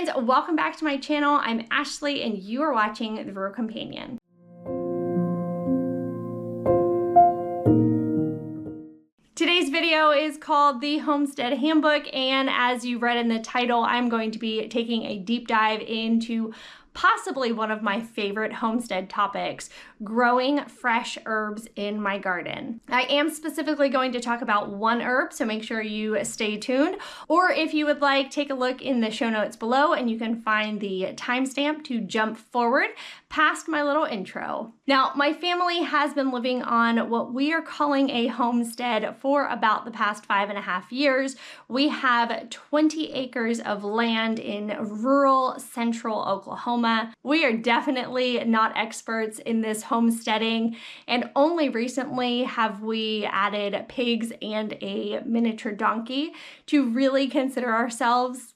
friends, welcome back to my channel. I'm Ashley and you are watching The Rural Companion. Today's video is called the Homestead Handbook, and as you read in the title, I'm going to be taking a deep dive into possibly one of my favorite homestead topics, growing fresh herbs in my garden. I am specifically going to talk about one herb, so make sure you stay tuned. Or if you would like, take a look in the show notes below and you can find the timestamp to jump forward past my little intro. Now, my family has been living on what we are calling a homestead for about the past 5.5 years. We have 20 acres of land in rural central Oklahoma. We are definitely not experts in this homesteading, and only recently have we added pigs and a miniature donkey to really consider ourselves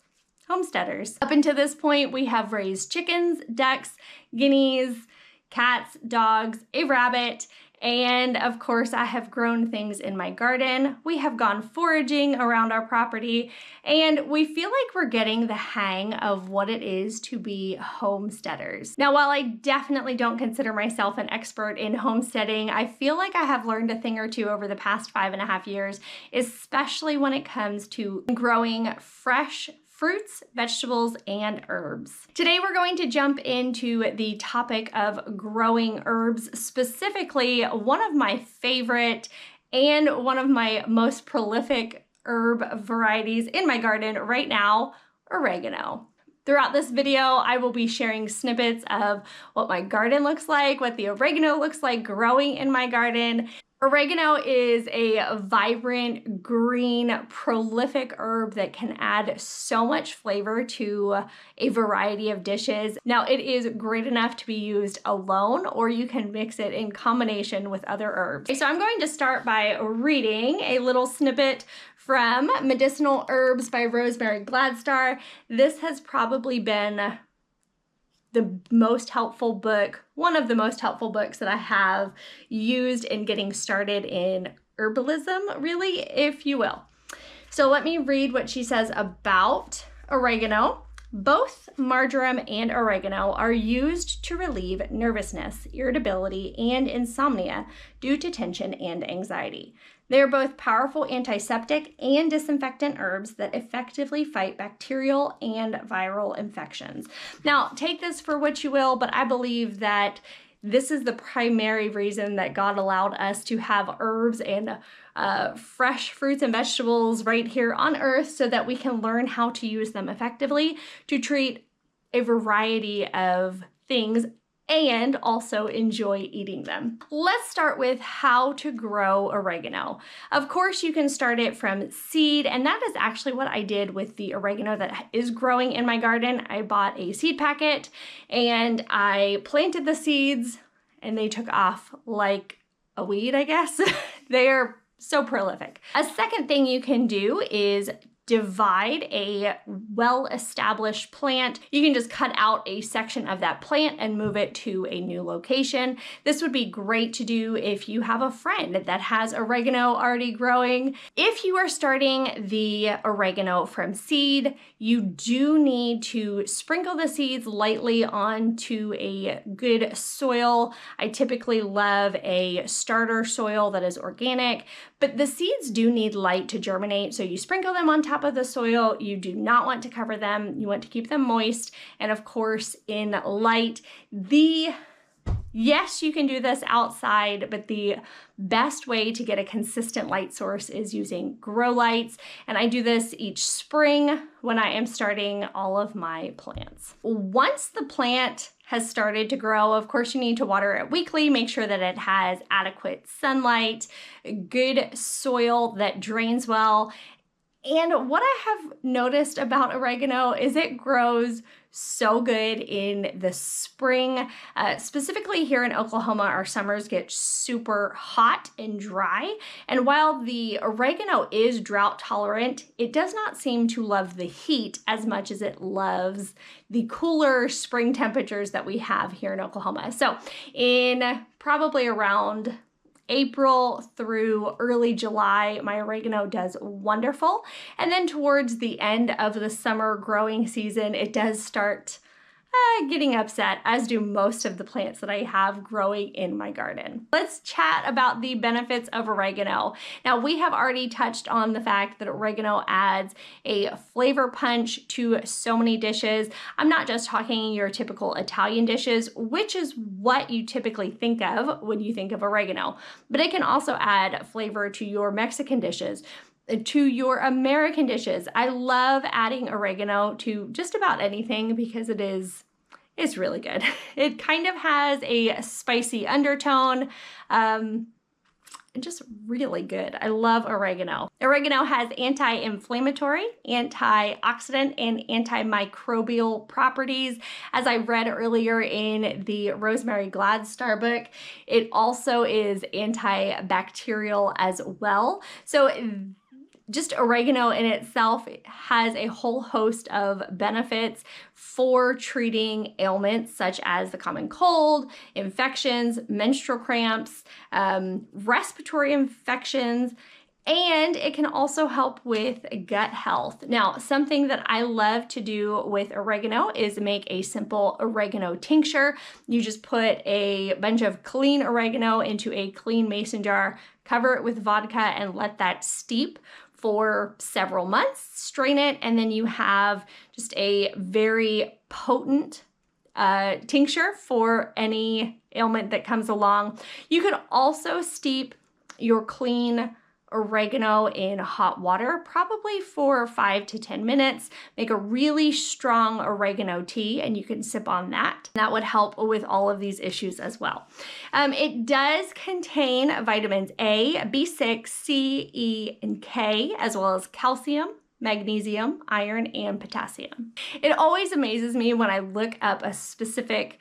homesteaders. Up until this point, we have raised chickens, ducks, guineas, cats, dogs, a rabbit, and of course I have grown things in my garden. We have gone foraging around our property, and we feel like we're getting the hang of what it is to be homesteaders. Now, while I definitely don't consider myself an expert in homesteading, I feel like I have learned a thing or two over the past 5.5 years, especially when it comes to growing fresh fruits, vegetables, and herbs. Today we're going to jump into the topic of growing herbs, specifically one of my favorite and one of my most prolific herb varieties in my garden right now, oregano. Throughout this video, I will be sharing snippets of what my garden looks like, what the oregano looks like growing in my garden. Oregano is a vibrant, green, prolific herb that can add so much flavor to a variety of dishes. Now, it is great enough to be used alone, or you can mix it in combination with other herbs. So I'm going to start by reading a little snippet from Medicinal Herbs by Rosemary Gladstar. This has probably been the most helpful book, one of the most helpful books that I have used in getting started in herbalism, really, if you will. So let me read what she says about oregano. Both marjoram and oregano are used to relieve nervousness, irritability, and insomnia due to tension and anxiety. They are both powerful antiseptic and disinfectant herbs that effectively fight bacterial and viral infections. Now, take this for what you will, but I believe that this is the primary reason that God allowed us to have herbs and fresh fruits and vegetables right here on earth, so that we can learn how to use them effectively to treat a variety of things and also enjoy eating them. Let's start with how to grow oregano. Of course, you can start it from seed, and that is actually what I did with the oregano that is growing in my garden. I bought a seed packet and I planted the seeds, and they took off like a weed, I guess. They are so prolific. A second thing you can do is divide a well-established plant. You can just cut out a section of that plant and move it to a new location. This would be great to do if you have a friend that has oregano already growing. If you are starting the oregano from seed, you do need to sprinkle the seeds lightly onto a good soil. I typically love a starter soil that is organic, but the seeds do need light to germinate, so you sprinkle them on top of the soil. You do not want to cover them. You want to keep them moist, and of course in light. Yes, you can do this outside, but the best way to get a consistent light source is using grow lights, and I do this each spring when I am starting all of my plants. Once the plant has started to grow, of course you need to water it weekly. Make sure that it has adequate sunlight, good soil that drains well. And what I have noticed about oregano is it grows so good in the spring. Specifically here in Oklahoma, our summers get super hot and dry. And while the oregano is drought tolerant, it does not seem to love the heat as much as it loves the cooler spring temperatures that we have here in Oklahoma. So in probably around April through early July, my oregano does wonderful. And then towards the end of the summer growing season, it does start getting upset, as do most of the plants that I have growing in my garden. Let's chat about the benefits of oregano. Now, we have already touched on the fact that oregano adds a flavor punch to so many dishes. I'm not just talking your typical Italian dishes, which is what you typically think of when you think of oregano, but it can also add flavor to your Mexican dishes, to your American dishes. I love adding oregano to just about anything because it's really good. It kind of has a spicy undertone, just really good. I love oregano. Oregano has anti-inflammatory, antioxidant, and antimicrobial properties. As I read earlier in the Rosemary Gladstar book, it also is antibacterial as well. So just oregano in itself has a whole host of benefits for treating ailments such as the common cold, infections, menstrual cramps, respiratory infections, and it can also help with gut health. Now, something that I love to do with oregano is make a simple oregano tincture. You just put a bunch of clean oregano into a clean mason jar, cover it with vodka, and let that steep for several months, strain it, and then you have just a very potent tincture for any ailment that comes along. You could also steep your clean oregano in hot water, probably for 5 to 10 minutes. Make a really strong oregano tea and you can sip on that. That would help with all of these issues as well. It does contain vitamins A, B6, C, E, and K, as well as calcium, magnesium, iron, and potassium. It always amazes me when I look up a specific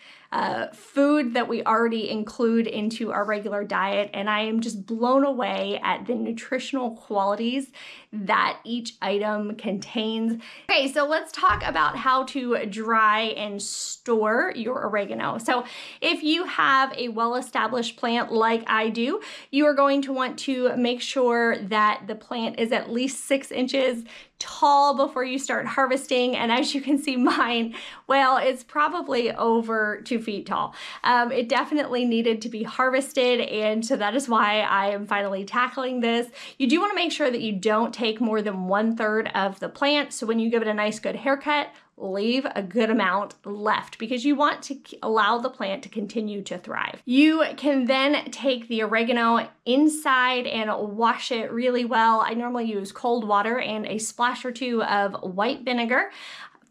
food that we already include into our regular diet, and I am just blown away at the nutritional qualities that each item contains. Okay, so let's talk about how to dry and store your oregano. So if you have a well-established plant like I do, you are going to want to make sure that the plant is at least 6 inches tall before you start harvesting. And as you can see, mine, well, it's probably over 2 feet tall. It definitely needed to be harvested, and so that is why I am finally tackling this. You do want to make sure that you don't take more than 1/3 of the plant. So when you give it a nice good haircut, leave a good amount left because you want to allow the plant to continue to thrive. You can then take the oregano inside and wash it really well. I normally use cold water and a splash or two of white vinegar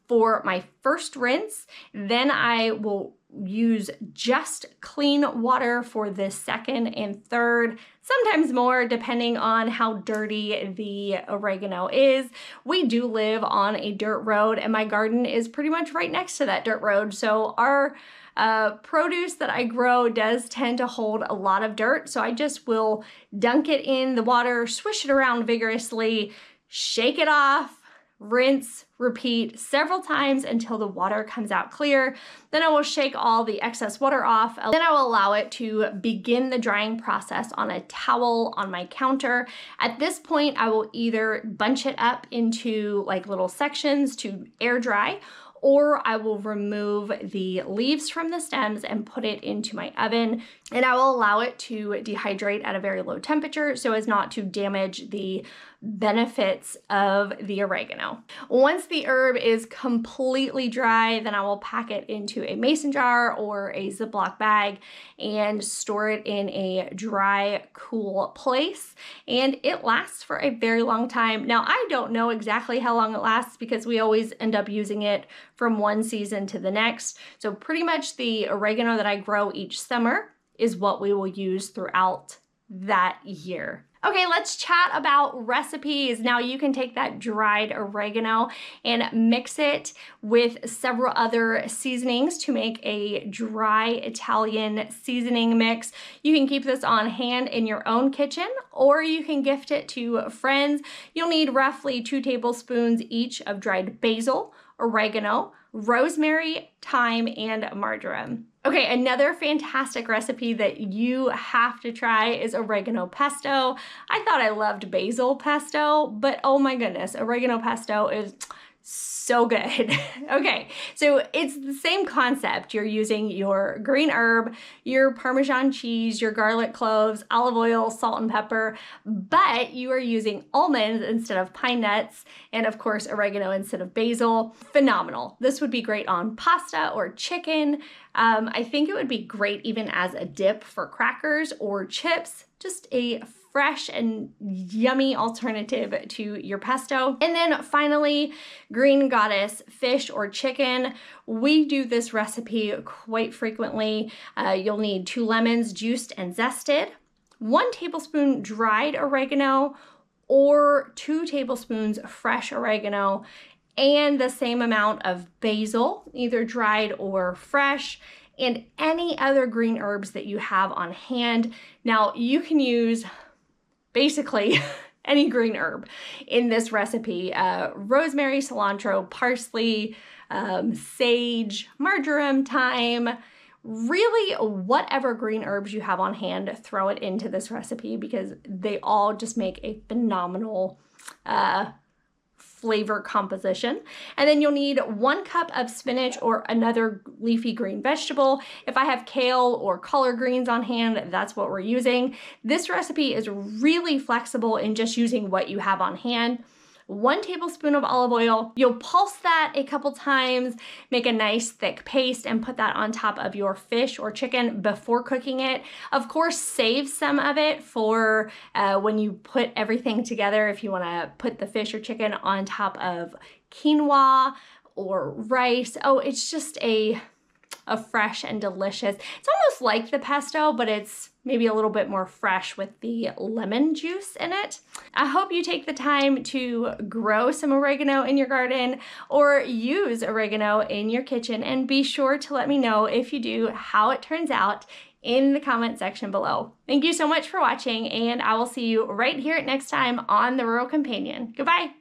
for my first rinse. Then I will use just clean water for the second and third, sometimes more depending on how dirty the oregano is. We do live on a dirt road and my garden is pretty much right next to that dirt road. So our produce that I grow does tend to hold a lot of dirt. So I just will dunk it in the water, swish it around vigorously, shake it off, rinse, repeat several times until the water comes out clear. Then I will shake all the excess water off. Then I will allow it to begin the drying process on a towel on my counter. At this point, I will either bunch it up into like little sections to air dry, or I will remove the leaves from the stems and put it into my oven, and I will allow it to dehydrate at a very low temperature so as not to damage the benefits of the oregano. Once the herb is completely dry, then I will pack it into a mason jar or a Ziploc bag and store it in a dry, cool place. And it lasts for a very long time. Now, I don't know exactly how long it lasts because we always end up using it from one season to the next. So pretty much the oregano that I grow each summer is what we will use throughout that year. Okay, let's chat about recipes. Now you can take that dried oregano and mix it with several other seasonings to make a dry Italian seasoning mix. You can keep this on hand in your own kitchen, or you can gift it to friends. You'll need roughly 2 tablespoons each of dried basil, oregano, rosemary, thyme, and marjoram. Okay, another fantastic recipe that you have to try is oregano pesto. I thought I loved basil pesto, but oh my goodness, oregano pesto is so good. Okay, so it's the same concept. You're using your green herb, your Parmesan cheese, your garlic cloves, olive oil, salt and pepper, but you are using almonds instead of pine nuts, and of course oregano instead of basil. Phenomenal. This would be great on pasta or chicken. I think it would be great even as a dip for crackers or chips. Just a fresh and yummy alternative to your pesto. And then finally, green goddess fish or chicken. We do this recipe quite frequently. You'll need 2 lemons juiced and zested, 1 tablespoon dried oregano, or 2 tablespoons fresh oregano, and the same amount of basil, either dried or fresh, and any other green herbs that you have on hand. Now, you can use basically any green herb in this recipe. Rosemary, cilantro, parsley, sage, marjoram, thyme, really whatever green herbs you have on hand, throw it into this recipe because they all just make a phenomenal flavor composition. And then you'll need 1 cup of spinach or another leafy green vegetable. If I have kale or collard greens on hand, that's what we're using. This recipe is really flexible in just using what you have on hand. 1 tablespoon of olive oil. You'll pulse that a couple times, make a nice thick paste, and put that on top of your fish or chicken before cooking it. Of course, save some of it for when you put everything together, if you want to put the fish or chicken on top of quinoa or rice. Oh, it's just a fresh and delicious. It's almost like the pesto, but it's maybe a little bit more fresh with the lemon juice in it. I hope you take the time to grow some oregano in your garden or use oregano in your kitchen, and be sure to let me know if you do how it turns out in the comment section below. Thank you so much for watching, and I will see you right here next time on The Rural Companion. Goodbye.